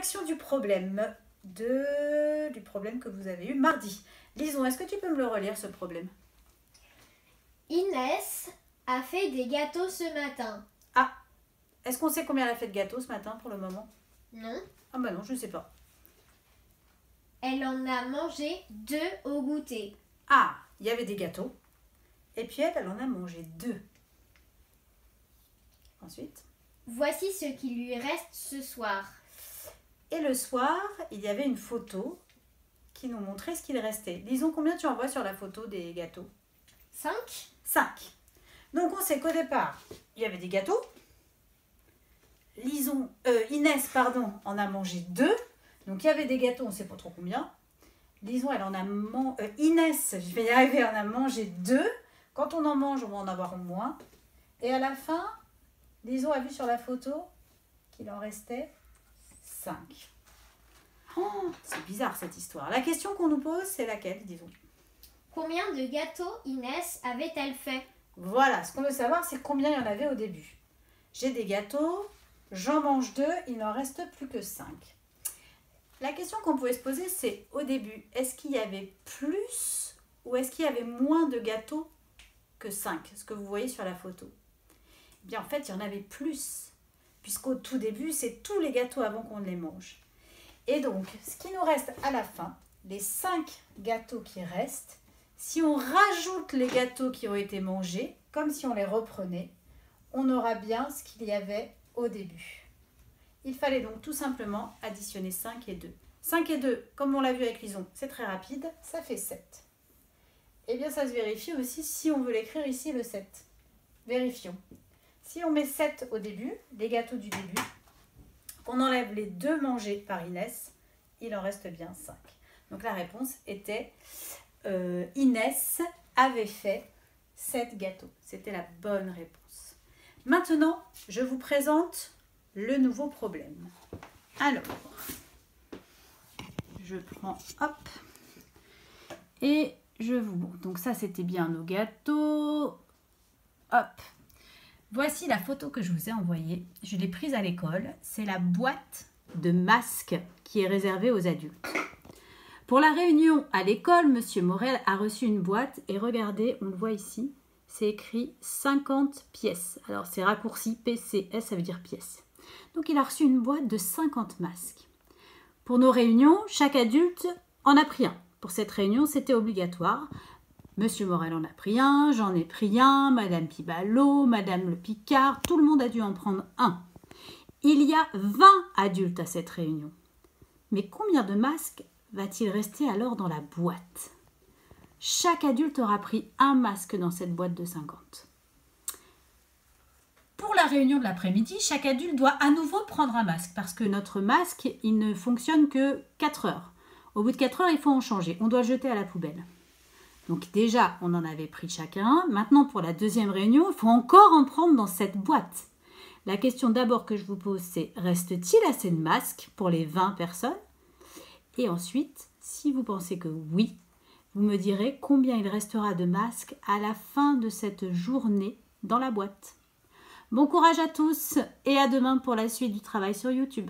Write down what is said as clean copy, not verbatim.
rédaction du problème que vous avez eu mardi. Lison, est-ce que tu peux me le relire ce problème? Inès a fait des gâteaux ce matin. Ah, est-ce qu'on sait combien elle a fait de gâteaux ce matin pour le moment? Non. Ah bah non, je ne sais pas. Elle en a mangé 2 au goûter. Ah, il y avait des gâteaux. Et puis elle en a mangé 2. Ensuite. Voici ce qui lui reste ce soir. Et le soir, il y avait une photo qui nous montrait ce qu'il restait. Disons combien tu en vois sur la photo des gâteaux? 5. 5. Donc on sait qu'au départ, il y avait des gâteaux. Inès en a mangé 2. Donc il y avait des gâteaux, on ne sait pas trop combien. Lison, Inès, je vais y arriver, elle en a mangé 2. Quand on en mange, on va en avoir moins. Et à la fin, Lison a vu sur la photo qu'il en restait 5. Oh, c'est bizarre cette histoire. La question qu'on nous pose, c'est laquelle, disons? Combien de gâteaux Inès avait-elle fait? Voilà, ce qu'on veut savoir, c'est combien il y en avait au début. J'ai des gâteaux, j'en mange 2, il n'en reste plus que 5. La question qu'on pouvait se poser, c'est au début, est-ce qu'il y avait plus ou est-ce qu'il y avait moins de gâteaux que 5? Ce que vous voyez sur la photo. Eh bien, en fait, il y en avait plus, puisqu'au tout début, c'est tous les gâteaux avant qu'on les mange. Et donc, ce qui nous reste à la fin, les 5 gâteaux qui restent, si on rajoute les gâteaux qui ont été mangés, comme si on les reprenait, on aura bien ce qu'il y avait au début. Il fallait donc tout simplement additionner 5 et 2. 5 et 2, comme on l'a vu avec Lison, c'est très rapide, ça fait 7. Eh bien, ça se vérifie aussi si on veut l'écrire ici, le 7. Vérifions. Si on met 7 au début, les gâteaux du début, qu'on enlève les 2 mangés par Inès, il en reste bien 5. Donc la réponse était Inès avait fait 7 gâteaux. C'était la bonne réponse. Maintenant, je vous présente le nouveau problème. Alors, je prends, hop, et je vous montre. Donc ça, c'était bien nos gâteaux. Hop. Voici la photo que je vous ai envoyée. Je l'ai prise à l'école. C'est la boîte de masques qui est réservée aux adultes. Pour la réunion à l'école, Monsieur Morel a reçu une boîte et regardez, on le voit ici, c'est écrit 50 pièces. Alors c'est raccourci PCS, ça veut dire pièces. Donc il a reçu une boîte de 50 masques. Pour nos réunions, chaque adulte en a pris un. Pour cette réunion, c'était obligatoire. Monsieur Morel en a pris un, j'en ai pris un, Madame Pibalo, Madame Le Picard, tout le monde a dû en prendre un. Il y a 20 adultes à cette réunion. Mais combien de masques va-t-il rester alors dans la boîte? Chaque adulte aura pris un masque dans cette boîte de 50. Pour la réunion de l'après-midi, chaque adulte doit à nouveau prendre un masque parce que notre masque, il ne fonctionne que 4 heures. Au bout de 4 heures, il faut en changer. On doit le jeter à la poubelle. Donc déjà, on en avait pris chacun. Maintenant, pour la deuxième réunion, il faut encore en prendre dans cette boîte. La question d'abord que je vous pose, c'est reste-t-il assez de masques pour les 20 personnes? Et ensuite, si vous pensez que oui, vous me direz combien il restera de masques à la fin de cette journée dans la boîte. Bon courage à tous et à demain pour la suite du travail sur YouTube.